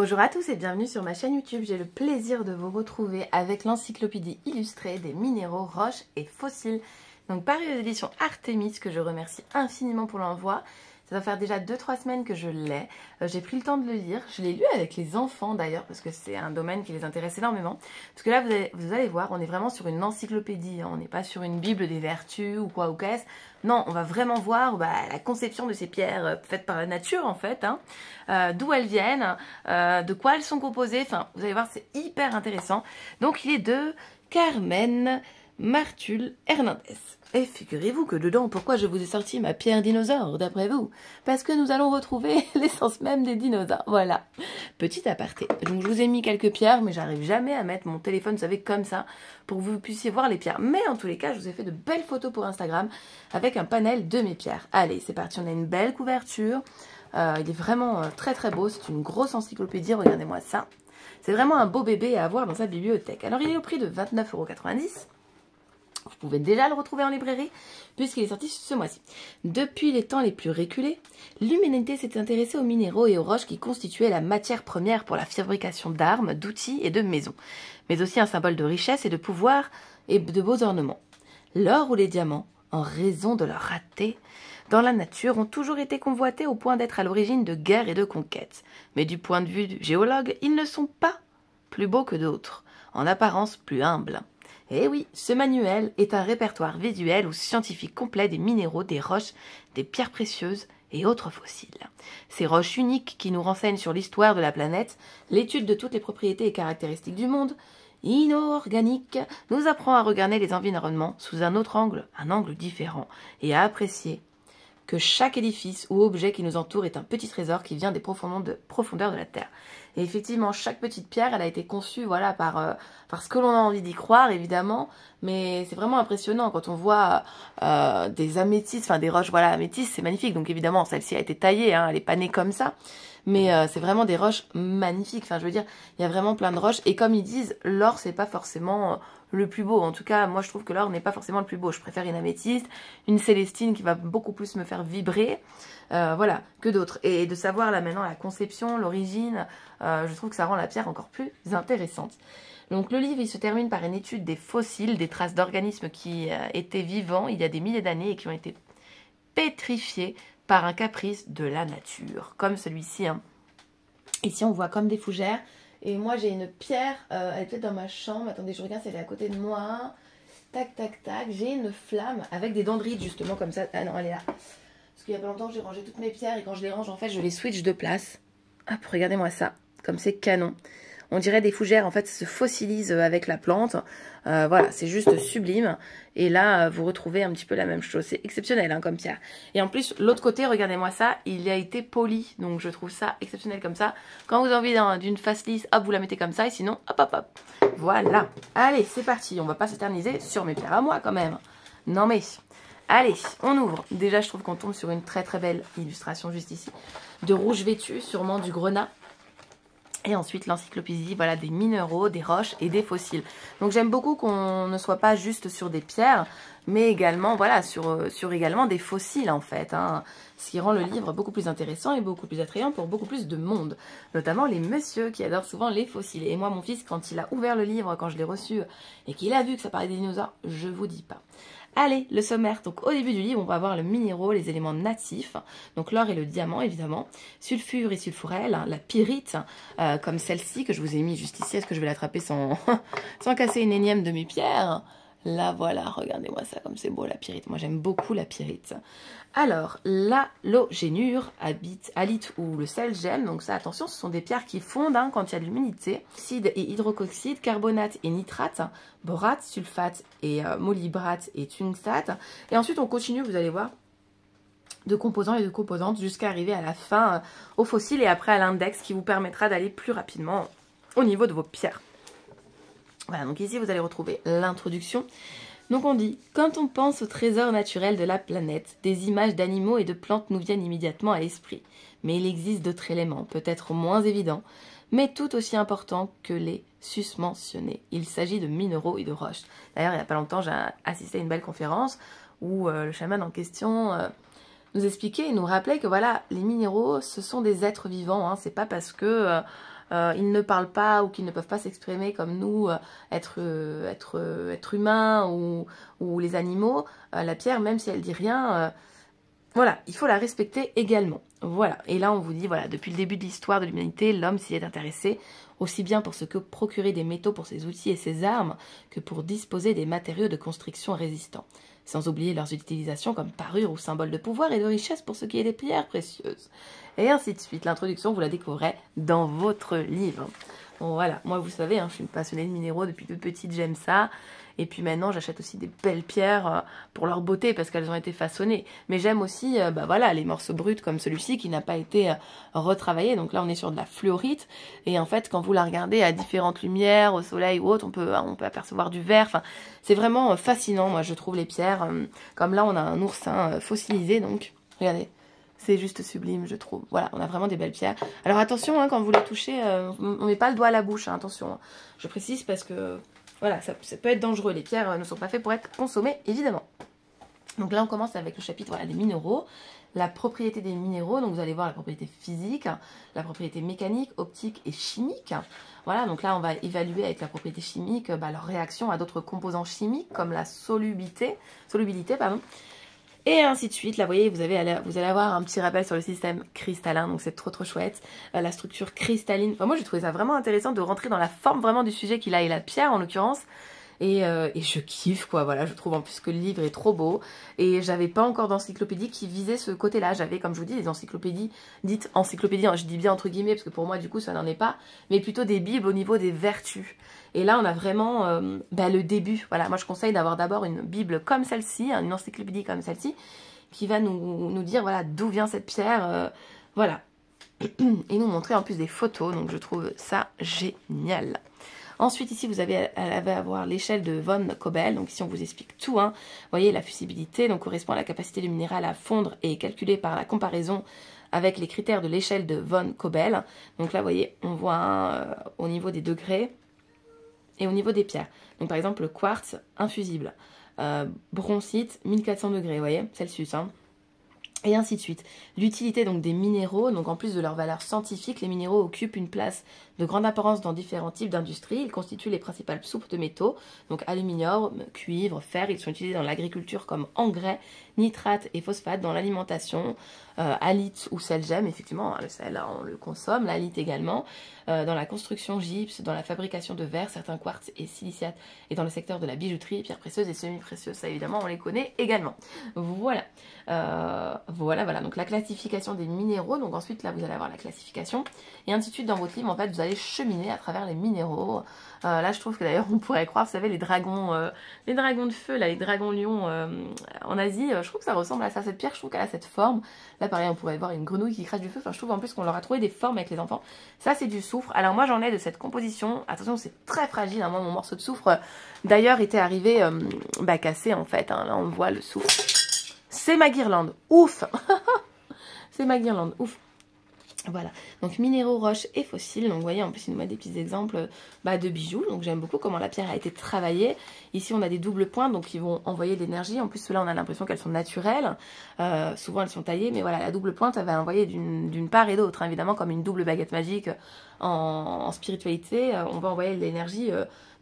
Bonjour à tous et bienvenue sur ma chaîne YouTube. J'ai le plaisir de vous retrouver avec l'encyclopédie illustrée des minéraux, roches et fossiles. Donc paru aux éditions Artémis, que je remercie infiniment pour l'envoi. Ça va faire déjà 2-3 semaines que je l'ai. J'ai pris le temps de le lire. Je l'ai lu avec les enfants d'ailleurs parce que c'est un domaine qui les intéresse énormément. Parce que là, vous allez voir, on est vraiment sur une encyclopédie. On n'est pas sur une bible des vertus ou quoi ou qu'est-ce. Non, on va vraiment voir la conception de ces pierres faites par la nature en fait. D'où elles viennent, de quoi elles sont composées. Enfin, vous allez voir, c'est hyper intéressant. Donc il est de Carmen Martul Hernandez. Et figurez-vous que dedans, pourquoi je vous ai sorti ma pierre dinosaure, d'après vous? Parce que nous allons retrouver l'essence même des dinosaures, voilà. Petit aparté, donc je vous ai mis quelques pierres, mais j'arrive jamais à mettre mon téléphone, vous savez, comme ça, pour que vous puissiez voir les pierres. Mais en tous les cas, je vous ai fait de belles photos pour Instagram, avec un panel de mes pierres. Allez, c'est parti, on a une belle couverture, il est vraiment très très beau, c'est une grosse encyclopédie, regardez-moi ça. C'est vraiment un beau bébé à avoir dans sa bibliothèque. Alors il est au prix de 29,90 €. Vous pouvez déjà le retrouver en librairie puisqu'il est sorti ce mois-ci. Depuis les temps les plus reculés, l'humanité s'est intéressée aux minéraux et aux roches qui constituaient la matière première pour la fabrication d'armes, d'outils et de maisons, mais aussi un symbole de richesse et de pouvoir et de beaux ornements. L'or ou les diamants, en raison de leur rareté dans la nature, ont toujours été convoités au point d'être à l'origine de guerres et de conquêtes. Mais du point de vue du géologue, ils ne sont pas plus beaux que d'autres, en apparence plus humbles. Et oui, ce manuel est un répertoire visuel ou scientifique complet des minéraux, des roches, des pierres précieuses et autres fossiles. Ces roches uniques qui nous renseignent sur l'histoire de la planète, l'étude de toutes les propriétés et caractéristiques du monde inorganique, nous apprend à regarder les environnements sous un autre angle, un angle différent, et à apprécier que chaque édifice ou objet qui nous entoure est un petit trésor qui vient des profondeurs de la Terre. Et effectivement, chaque petite pierre, elle a été conçue voilà, par ce que l'on a envie d'y croire, évidemment, mais c'est vraiment impressionnant quand on voit des améthystes, enfin des roches, voilà, améthystes, c'est magnifique. Donc évidemment, celle-ci a été taillée, hein, elle n'est pas née comme ça, mais c'est vraiment des roches magnifiques. Enfin, je veux dire, il y a vraiment plein de roches, et comme ils disent, l'or, c'est pas forcément le plus beau. En tout cas, moi, je trouve que l'or n'est pas forcément le plus beau. Je préfère une améthyste, une célestine qui va beaucoup plus me faire vibrer, voilà, que d'autres. Et de savoir là maintenant la conception, l'origine, je trouve que ça rend la pierre encore plus intéressante. Donc le livre, il se termine par une étude des fossiles, des traces d'organismes qui étaient vivants il y a des milliers d'années et qui ont été pétrifiés par un caprice de la nature, comme celui-ci. Hein. Ici, on voit comme des fougères. Et moi, j'ai une pierre, elle est peut-être dans ma chambre. Attendez, je regarde si elle est à côté de moi. Tac, tac, tac. J'ai une flamme avec des dendrites, justement, comme ça. Ah non, elle est là. Parce qu'il y a pas longtemps, j'ai rangé toutes mes pierres. Et quand je les range, en fait, je les switch de place. Hop, regardez-moi ça. Comme c'est canon. On dirait des fougères, en fait, se fossilisent avec la plante. Voilà, c'est juste sublime. Et là, vous retrouvez un petit peu la même chose. C'est exceptionnel, hein, comme pierre. Et en plus, l'autre côté, regardez-moi ça, il a été poli. Donc, je trouve ça exceptionnel comme ça. Quand vous avez envie d'une face lisse, hop, vous la mettez comme ça. Et sinon, hop, hop, hop. Voilà. Allez, c'est parti. On va pas s'éterniser sur mes pierres à moi, quand même. Non, mais... Allez, on ouvre. Déjà, je trouve qu'on tombe sur une très, très belle illustration juste ici. De rouge vêtu, sûrement du grenat. Et ensuite l'encyclopédie, voilà, des minéraux, des roches et des fossiles. Donc j'aime beaucoup qu'on ne soit pas juste sur des pierres, mais également, voilà, sur également des fossiles en fait. Hein, ce qui rend le livre beaucoup plus intéressant et beaucoup plus attrayant pour beaucoup plus de monde. Notamment les messieurs qui adorent souvent les fossiles. Et moi, mon fils, quand il a ouvert le livre, quand je l'ai reçu, et qu'il a vu que ça parlait des dinosaures, je vous dis pas. Allez, le sommaire. Donc au début du livre, on va voir le minéraux, les éléments natifs. Donc l'or et le diamant, évidemment. Sulfure et sulfurel, hein, la pyrite, comme celle-ci que je vous ai mis juste ici. Est-ce que je vais l'attraper sans, sans casser une énième de mes pierres? Là, voilà, regardez-moi ça, comme c'est beau la pyrite. Moi, j'aime beaucoup la pyrite. Alors, l'halogénure, halite ou le sel gemme. Donc ça, attention, ce sont des pierres qui fondent hein, quand il y a de l'humidité. Oxyde et hydrocoxyde, carbonate et nitrate, hein, borate, sulfate et molybrate et tungstate. Et ensuite, on continue, vous allez voir, de composants et de composantes jusqu'à arriver à la fin au fossile et après à l'index qui vous permettra d'aller plus rapidement au niveau de vos pierres. Voilà, donc ici vous allez retrouver l'introduction. Donc on dit, quand on pense au trésor naturel de la planète, des images d'animaux et de plantes nous viennent immédiatement à l'esprit. Mais il existe d'autres éléments, peut-être moins évidents, mais tout aussi importants que les susmentionnés. Il s'agit de minéraux et de roches. D'ailleurs, il n'y a pas longtemps, j'ai assisté à une belle conférence où le chaman en question nous expliquait et nous rappelait que voilà, les minéraux, ce sont des êtres vivants. Hein. C'est pas parce que ils ne parlent pas ou qu'ils ne peuvent pas s'exprimer comme nous, être humains ou les animaux, la pierre, même si elle dit rien, voilà, il faut la respecter également. Voilà, et là on vous dit, voilà, depuis le début de l'histoire de l'humanité, l'homme s'y est intéressé, aussi bien pour ce que procurer des métaux pour ses outils et ses armes, que pour disposer des matériaux de construction résistants, sans oublier leurs utilisations comme parure ou symbole de pouvoir et de richesse pour ce qui est des pierres précieuses. Et ainsi de suite. L'introduction, vous la découvrez dans votre livre. Bon, voilà, moi vous savez, je suis une passionnée de minéraux depuis toute petite, j'aime ça. Et puis maintenant, j'achète aussi des belles pierres pour leur beauté parce qu'elles ont été façonnées. Mais j'aime aussi voilà, les morceaux bruts comme celui-ci qui n'a pas été retravaillé. Donc là, on est sur de la fluorite. Et en fait, quand vous la regardez à différentes lumières, au soleil ou autre, on peut apercevoir du vert. Enfin, c'est vraiment fascinant, moi, je trouve, les pierres. Comme là, on a un oursin fossilisé, donc regardez. C'est juste sublime, je trouve. Voilà, on a vraiment des belles pierres. Alors attention, quand vous les touchez, on met pas le doigt à la bouche, attention. Je précise parce que, voilà, ça peut être dangereux. Les pierres ne sont pas faites pour être consommées, évidemment. Donc là, on commence avec le chapitre des minéraux. La propriété des minéraux, donc vous allez voir la propriété physique, la propriété mécanique, optique et chimique. Voilà, donc là, on va évaluer avec la propriété chimique leur réaction à d'autres composants chimiques, comme la solubilité, et ainsi de suite. Là, vous voyez, vous allez avoir un petit rappel sur le système cristallin, donc c'est trop chouette. La structure cristalline, enfin moi j'ai trouvé ça vraiment intéressant de rentrer dans la forme vraiment du sujet qu'il a et la pierre en l'occurrence. Et je kiffe, quoi, voilà, je trouve en plus que le livre est trop beau. Et j'avais pas encore d'encyclopédie qui visait ce côté-là. J'avais, comme je vous dis, des encyclopédies dites encyclopédies, je dis bien entre guillemets, parce que pour moi, du coup, ça n'en est pas, mais plutôt des bibles au niveau des vertus. Et là, on a vraiment le début. Voilà, moi, je conseille d'avoir d'abord une bible comme celle-ci, une encyclopédie comme celle-ci, qui va nous dire, voilà, d'où vient cette pierre, voilà. Et nous montrer en plus des photos, donc je trouve ça génial. Ensuite, ici, vous allez avoir l'échelle de Von Cobell. Donc ici, on vous explique tout. Vous voyez, la fusibilité donc, correspond à la capacité du minéral à fondre et est calculée par la comparaison avec les critères de l'échelle de Von Cobell. Donc là, vous voyez, on voit au niveau des degrés et au niveau des pierres. Donc par exemple, le quartz infusible. Bronzite, 1400 degrés, vous voyez, Celsius. Et ainsi de suite. L'utilité donc des minéraux, donc en plus de leur valeur scientifique, les minéraux occupent une place de grande importance dans différents types d'industries. Ils constituent les principales sources de métaux, donc aluminium, cuivre, fer. Ils sont utilisés dans l'agriculture comme engrais, nitrates et phosphates, dans l'alimentation, halite ou sel gemme, effectivement, le sel on le consomme, l'halite également, dans la construction gypse, dans la fabrication de verre, certains quartz et siliciates, et dans le secteur de la bijouterie, pierres précieuses et semi-précieuses, ça évidemment on les connaît également. Voilà. Voilà, donc la classification des minéraux, donc ensuite là vous allez avoir la classification, et ainsi de suite dans votre livre, en fait vous allez cheminer à travers les minéraux. Là je trouve que d'ailleurs on pourrait croire, vous savez, les dragons de feu, là, les dragons lions en Asie, je trouve que ça ressemble à ça, cette pierre, je trouve qu'elle a cette forme. Là pareil on pourrait voir une grenouille qui crache du feu, enfin je trouve en plus qu'on leur a trouvé des formes avec les enfants. Ça c'est du soufre, alors moi j'en ai de cette composition, attention c'est très fragile, moi mon morceau de soufre d'ailleurs était arrivé cassé en fait, là on voit le soufre. C'est ma guirlande, ouf. C'est ma guirlande, ouf. Voilà, donc minéraux, roches et fossiles. Donc vous voyez, en plus, il nous met des petits exemples de bijoux. Donc j'aime beaucoup comment la pierre a été travaillée. Ici, on a des doubles pointes, donc qui vont envoyer de l'énergie. En plus, ceux-là, on a l'impression qu'elles sont naturelles. Souvent, elles sont taillées, mais voilà, la double pointe, elle va envoyer d'une part et d'autre. Évidemment, comme une double baguette magique en spiritualité, on va envoyer de l'énergie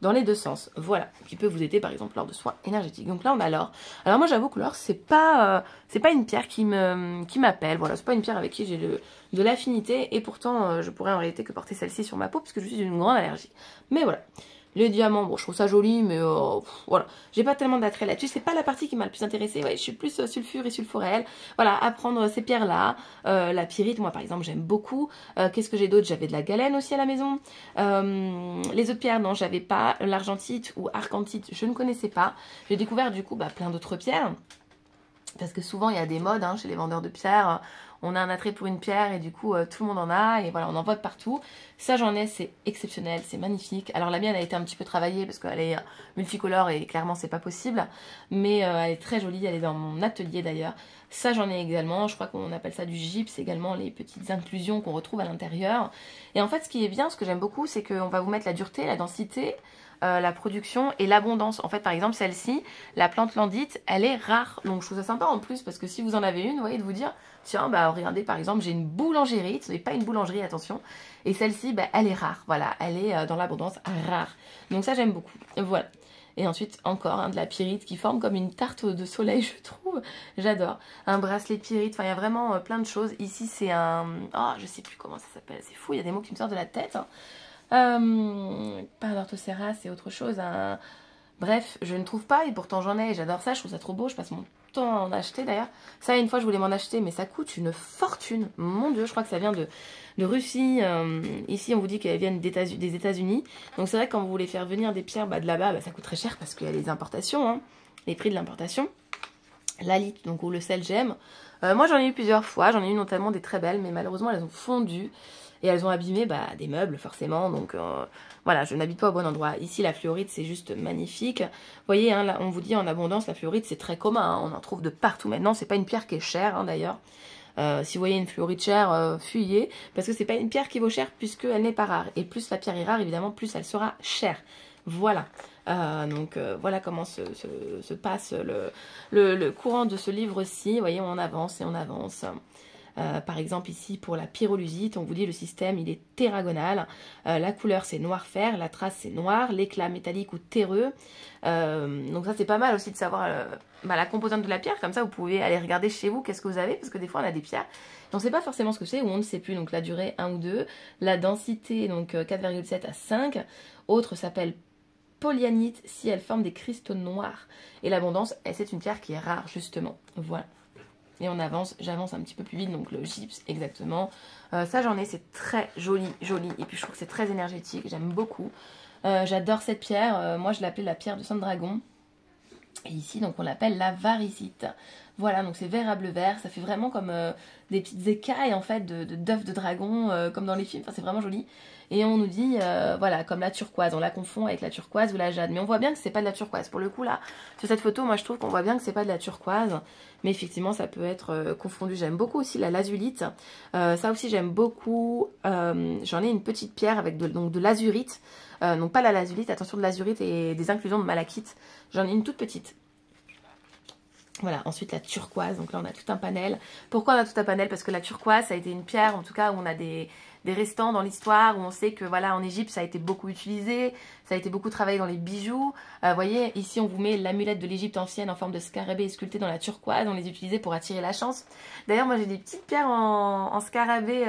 dans les deux sens. Voilà, qui peut vous aider, par exemple, lors de soins énergétiques. Donc là, on a l'or. Alors moi, j'avoue que l'or, c'est pas une pierre qui m'appelle. Voilà, c'est pas une pierre avec qui j'ai de l'affinité, et pourtant je pourrais en réalité que porter celle-ci sur ma peau parce que je suis d'une grande allergie. Mais voilà, les diamants, bon je trouve ça joli, mais voilà, j'ai pas tellement d'attrait là-dessus, c'est pas la partie qui m'a le plus intéressée. Ouais, je suis plus sulfure et sulfurel, voilà, apprendre ces pierres là, la pyrite, moi par exemple j'aime beaucoup. Qu'est-ce que j'ai d'autre? J'avais de la galène aussi à la maison. Les autres pierres, non, j'avais pas. L'argentite ou argentite, je ne connaissais pas. J'ai découvert du coup plein d'autres pierres, parce que souvent il y a des modes chez les vendeurs de pierres. On a un attrait pour une pierre et du coup tout le monde en a, et voilà, on en voit de partout. Ça j'en ai, c'est exceptionnel, c'est magnifique. Alors la mienne a été un petit peu travaillée parce qu'elle est multicolore et clairement c'est pas possible, mais elle est très jolie, elle est dans mon atelier d'ailleurs. Ça j'en ai également, je crois qu'on appelle ça du gypse également, les petites inclusions qu'on retrouve à l'intérieur. Et en fait ce qui est bien, ce que j'aime beaucoup, c'est qu'on va vous mettre la dureté, la densité, la production et l'abondance. En fait, par exemple, celle-ci, la plante landite, elle est rare. Donc, je trouve ça sympa en plus, parce que si vous en avez une, vous voyez, de vous dire, tiens, bah regardez, par exemple, j'ai une boulangerie, ce n'est pas une boulangerie, attention, et celle-ci, bah, elle est rare, voilà, elle est dans l'abondance rare. Donc ça, j'aime beaucoup, voilà. Et ensuite, encore de la pyrite qui forme comme une tarte de soleil, je trouve. J'adore. Un bracelet pyrite, enfin, il y a vraiment plein de choses. Ici, c'est un... Oh, je sais plus comment ça s'appelle, c'est fou, il y a des mots qui me sortent de la tête. Pas un orthocéra, c'est autre chose. Bref, je ne trouve pas et pourtant j'en ai. J'adore ça, je trouve ça trop beau. Je passe mon temps à en acheter d'ailleurs. Ça, une fois, je voulais m'en acheter, mais ça coûte une fortune. Mon Dieu, je crois que ça vient de Russie. Ici, on vous dit qu'elles viennent des États-Unis. Donc, c'est vrai que quand vous voulez faire venir des pierres de là-bas, bah, ça coûte très cher parce qu'il y a les importations, hein, les prix de l'importation. L'alite, donc, ou le sel gemme. Moi, j'en ai eu plusieurs fois. J'en ai eu notamment des très belles, mais malheureusement, elles ont fondu. Et elles ont abîmé des meubles, forcément. Donc, voilà, je n'habite pas au bon endroit. Ici, la fluorite, c'est juste magnifique. Vous voyez, hein, là, on vous dit en abondance, la fluorite, c'est très commun. Hein, on en trouve de partout maintenant. C'est pas une pierre qui est chère, hein, d'ailleurs. Si vous voyez une fluorite chère, fuyez. Parce que c'est pas une pierre qui vaut cher puisqu'elle n'est pas rare. Et plus la pierre est rare, évidemment, plus elle sera chère. Voilà. Donc, voilà comment se passe le courant de ce livre-ci. Vous voyez, on avance et on avance. Par exemple ici pour la pyrolusite, on vous dit le système il est terragonal, la couleur c'est noir fer, la trace c'est noir, l'éclat métallique ou terreux, donc ça c'est pas mal aussi de savoir la composante de la pierre, comme ça vous pouvez aller regarder chez vous qu'est-ce que vous avez, parce que des fois on a des pierres, et on ne sait pas forcément ce que c'est ou on ne sait plus, donc la durée 1 ou 2, la densité donc 4,7 à 5, autre s'appelle polyanite si elle forme des cristaux noirs, et l'abondance c'est une pierre qui est rare justement, voilà. Et on avance, j'avance un petit peu plus vite, donc le gypse exactement. Ça j'en ai, c'est très joli, joli. Et puis je trouve que c'est très énergétique, j'aime beaucoup. J'adore cette pierre, moi je l'appelais la pierre de sang de dragon. Et ici donc on l'appelle la varicite. Voilà, donc c'est vert à bleu vert, ça fait vraiment comme des petites écailles en fait d'œufs de dragon, comme dans les films, enfin c'est vraiment joli. Et on nous dit, voilà, comme la turquoise, on la confond avec la turquoise ou la jade. Mais on voit bien que c'est pas de la turquoise. Pour le coup là, sur cette photo, moi je trouve qu'on voit bien que c'est pas de la turquoise. Mais effectivement, ça peut être confondu. J'aime beaucoup aussi la lazulite. Ça aussi, j'aime beaucoup. J'en ai une petite pierre avec de l'azurite. Donc pas la lazulite, attention de l'azurite et des inclusions de malachite. J'en ai une toute petite. Voilà, ensuite la turquoise, donc là on a tout un panel. Pourquoi on a tout un panel? Parce que la turquoise, ça a été une pierre, en tout cas, où on a des restants dans l'histoire, où on sait que voilà, en Égypte, ça a été beaucoup utilisé, ça a été beaucoup travaillé dans les bijoux. Vous voyez, ici on vous met l'amulette de l'Égypte ancienne en forme de scarabée sculptée dans la turquoise, on les utilisait pour attirer la chance. D'ailleurs, moi j'ai des petites pierres en scarabée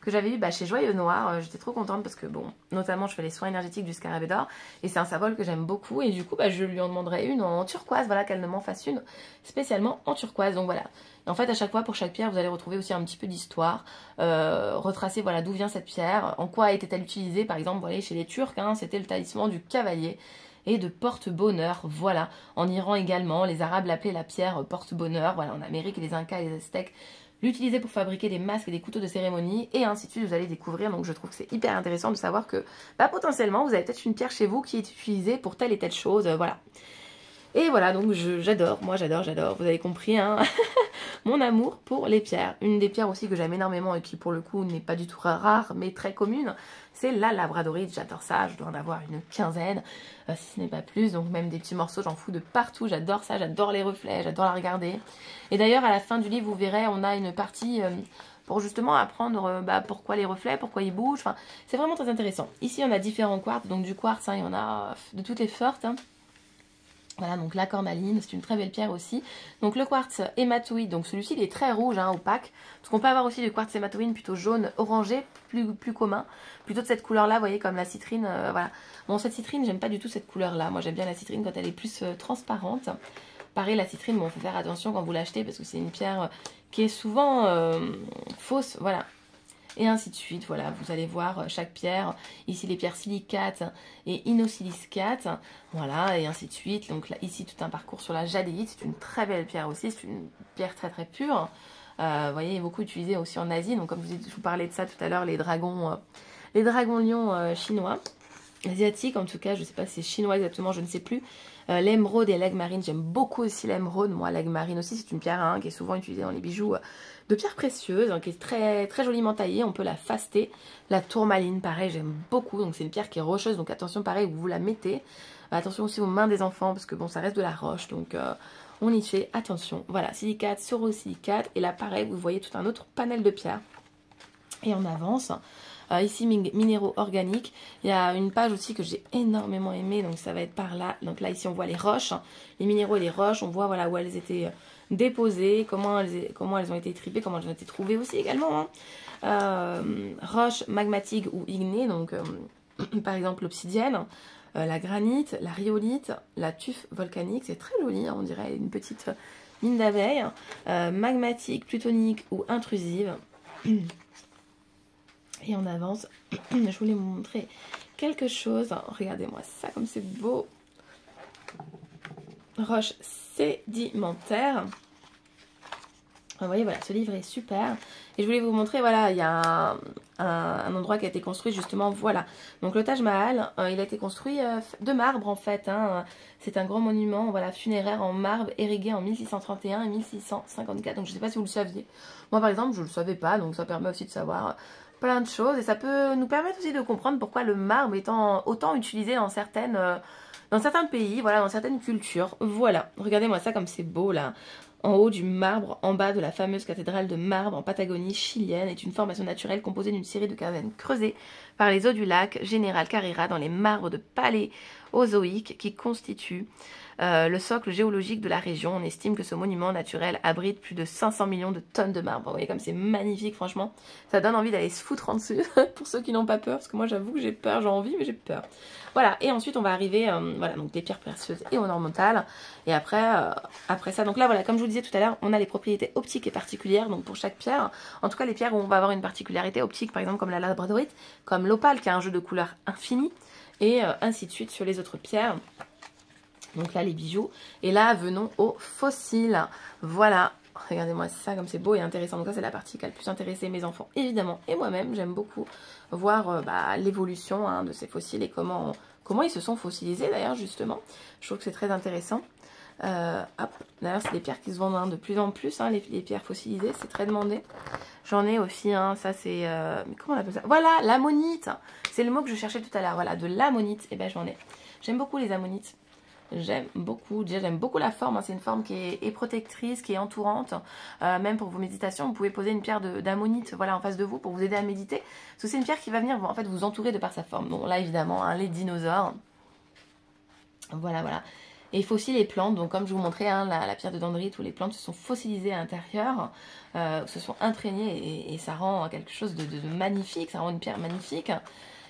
que j'avais eu chez Joyeux Noir. J'étais trop contente parce que, bon, notamment, je fais les soins énergétiques du scarabée d'or. Et c'est un symbole que j'aime beaucoup. Et du coup, je lui en demanderai une en turquoise. Voilà, qu'elle ne m'en fasse une spécialement en turquoise. Donc voilà. Et en fait, à chaque fois, pour chaque pierre, vous allez retrouver aussi un petit peu d'histoire. Retracer, voilà, d'où vient cette pierre. En quoi était-elle utilisée. Par exemple, voilà, chez les Turcs, hein, c'était le talisman du cavalier et de porte-bonheur, voilà. En Iran également, les Arabes l'appelaient la pierre porte-bonheur. Voilà, en Amérique, les Incas et les Aztèques l'utiliser pour fabriquer des masques et des couteaux de cérémonie, et ainsi de suite, vous allez découvrir. Donc je trouve que c'est hyper intéressant de savoir que potentiellement vous avez peut-être une pierre chez vous qui est utilisée pour telle et telle chose, voilà. Et voilà, donc j'adore, moi j'adore, vous avez compris, hein, mon amour pour les pierres. Une des pierres aussi que j'aime énormément et qui pour le coup n'est pas du tout rare mais très commune, c'est la labradorite. J'adore ça, je dois en avoir une quinzaine, si ce n'est pas plus, donc même des petits morceaux, j'en fous de partout, j'adore ça, j'adore les reflets, j'adore la regarder. Et d'ailleurs à la fin du livre, vous verrez, on a une partie pour justement apprendre pourquoi les reflets, pourquoi ils bougent, enfin c'est vraiment très intéressant. Ici on a différents quartz, donc du quartz, hein, il y en a de toutes les sortes, hein. Voilà, donc la cornaline, c'est une très belle pierre aussi. Donc le quartz hématoïde, donc celui-ci il est très rouge, hein, opaque. Parce qu'on peut avoir aussi du quartz hématoïde plutôt jaune, orangé, plus commun. Plutôt de cette couleur-là, vous voyez, comme la citrine, voilà. Bon, cette citrine, j'aime pas du tout cette couleur-là. Moi, j'aime bien la citrine quand elle est plus transparente. Pareil, la citrine, bon, faut faire attention quand vous l'achetez parce que c'est une pierre qui est souvent fausse, voilà. Et ainsi de suite, voilà, vous allez voir chaque pierre, ici les pierres silicates et inosilicates, voilà, et ainsi de suite. Donc là, ici, tout un parcours sur la jadéite, c'est une très belle pierre aussi, c'est une pierre très très pure. Vous voyez, beaucoup utilisée aussi en Asie, donc comme je vous parlais de ça tout à l'heure, les dragons lions chinois, asiatiques en tout cas, je ne sais pas si c'est chinois exactement, je ne sais plus. L'émeraude et l'aigle marine, j'aime beaucoup aussi l'émeraude, moi l'aigle marine aussi, c'est une pierre hein, qui est souvent utilisée dans les bijoux de pierres précieuses, hein, qui est très, très joliment taillée, on peut la faster. La tourmaline, pareil, j'aime beaucoup, donc c'est une pierre qui est rocheuse, donc attention pareil, vous la mettez. Attention aussi aux mains des enfants, parce que bon, ça reste de la roche, donc on y fait attention. Voilà, silicate sur silicate. Et là, pareil, vous voyez tout un autre panel de pierres. Et on avance. Ici, minéraux organiques. Il y a une page aussi que j'ai énormément aimée. Donc, ça va être par là. Donc là, ici, on voit les roches. Les minéraux et les roches. On voit voilà, où elles étaient déposées. Comment elles ont été tripées. Comment elles ont été trouvées aussi également. Hein. Roches magmatiques ou ignées. Donc, par exemple, l'obsidienne. La granite, la rhyolite, la tuffe volcanique. C'est très joli. Hein, on dirait une petite mine d'abeilles. Magmatique, plutonique ou intrusive. Et on avance. Je voulais vous montrer quelque chose. Regardez-moi ça, comme c'est beau. Roche sédimentaire. Vous voyez, voilà, ce livre est super. Et je voulais vous montrer, voilà, il y a un endroit qui a été construit justement, voilà. Donc le Taj Mahal, il a été construit de marbre en fait. Hein. C'est un grand monument, voilà, funéraire en marbre, érigé en 1631 et 1654. Donc je ne sais pas si vous le saviez. Moi par exemple, je ne le savais pas, donc ça permet aussi de savoir plein de choses. Et ça peut nous permettre aussi de comprendre pourquoi le marbre est autant utilisé dans certains pays, voilà, dans certaines cultures. Voilà, regardez-moi ça comme c'est beau là. En haut du marbre, en bas de la fameuse cathédrale de marbre en Patagonie chilienne, est une formation naturelle composée d'une série de cavernes creusées par les eaux du lac General Carrera dans les marbres de Paléozoïque qui constituent le socle géologique de la région. On estime que ce monument naturel abrite plus de 500 millions de tonnes de marbre. Vous voyez comme c'est magnifique, franchement. Ça donne envie d'aller se foutre en dessus pour ceux qui n'ont pas peur, parce que moi j'avoue que j'ai peur, j'ai envie, mais j'ai peur. Voilà, et ensuite on va arriver, voilà, donc des pierres précieuses et ornementales. Et après ça, donc là voilà, comme je vous disais tout à l'heure, on a les propriétés optiques et particulières, donc pour chaque pierre. En tout cas, les pierres où on va avoir une particularité optique, par exemple comme la labradorite, comme l'opale qui a un jeu de couleurs infini, et ainsi de suite sur les autres pierres. Donc là, les bijoux. Et là, venons aux fossiles. Voilà. Regardez-moi ça, comme c'est beau et intéressant. Donc ça, c'est la partie qui a le plus intéressé mes enfants, évidemment. Et moi-même, j'aime beaucoup voir l'évolution hein, de ces fossiles et comment ils se sont fossilisés, d'ailleurs, justement. Je trouve que c'est très intéressant. D'ailleurs, c'est des pierres qui se vendent hein, de plus en plus, hein, les pierres fossilisées. C'est très demandé. J'en ai aussi, hein, ça c'est... mais comment on appelle ça? Voilà, l'ammonite. C'est le mot que je cherchais tout à l'heure. Voilà, de l'ammonite. Et ben j'en ai. J'aime beaucoup les ammonites. J'aime beaucoup, déjà j'aime beaucoup la forme, hein. C'est une forme qui est protectrice, qui est entourante, même pour vos méditations, vous pouvez poser une pierre d'ammonite voilà, en face de vous pour vous aider à méditer, parce que c'est une pierre qui va venir en fait, vous entourer de par sa forme. Bon là évidemment, hein, les dinosaures, voilà. Et fossiles et plantes, donc comme je vous montrais, hein, la pierre de dendrite où les plantes se sont fossilisées à l'intérieur, se sont imprégnées et ça rend quelque chose de magnifique, ça rend une pierre magnifique.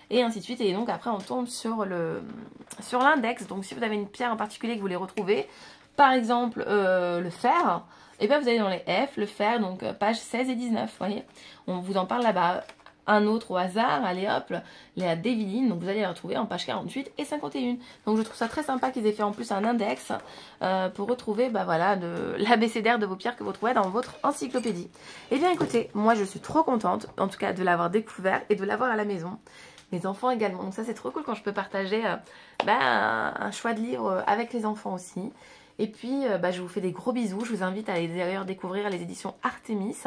Et ainsi de suite. Et donc après on tombe sur l'index. Donc si vous avez une pierre en particulier que vous voulez retrouver, par exemple le fer, et bien vous allez dans les F, le fer, donc page 16 et 19, vous voyez. On vous en parle là-bas. Un autre au hasard, allez hop, la déviline, donc vous allez la retrouver en page 48 et 51. Donc je trouve ça très sympa qu'ils aient fait en plus un index pour retrouver voilà, l'abécédaire de vos pierres que vous trouvez dans votre encyclopédie. Et bien écoutez, moi je suis trop contente, en tout cas de l'avoir découvert et de l'avoir à la maison. Mes enfants également, donc ça c'est trop cool quand je peux partager un choix de livre avec les enfants aussi. Et puis je vous fais des gros bisous, je vous invite à aller d'ailleurs découvrir les éditions Artémis.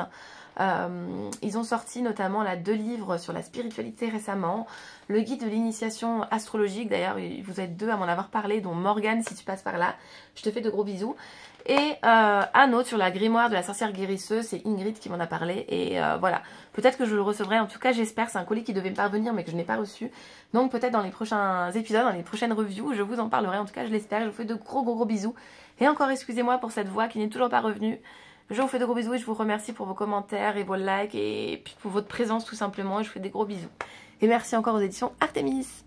Ils ont sorti notamment 2 livres sur la spiritualité récemment, le guide de l'initiation astrologique, d'ailleurs vous êtes 2 à m'en avoir parlé, dont Morgane si tu passes par là, je te fais de gros bisous. Et un autre sur la grimoire de la sorcière guérisseuse, c'est Ingrid qui m'en a parlé. Et voilà, peut-être que je le recevrai, en tout cas j'espère, c'est un colis qui devait me parvenir mais que je n'ai pas reçu. Donc peut-être dans les prochains épisodes, dans les prochaines reviews, je vous en parlerai, en tout cas je l'espère. Je vous fais de gros bisous. Et encore excusez-moi pour cette voix qui n'est toujours pas revenue. Je vous fais de gros bisous et je vous remercie pour vos commentaires et vos likes et puis pour votre présence tout simplement. Et je vous fais des gros bisous. Et merci encore aux éditions Artémis.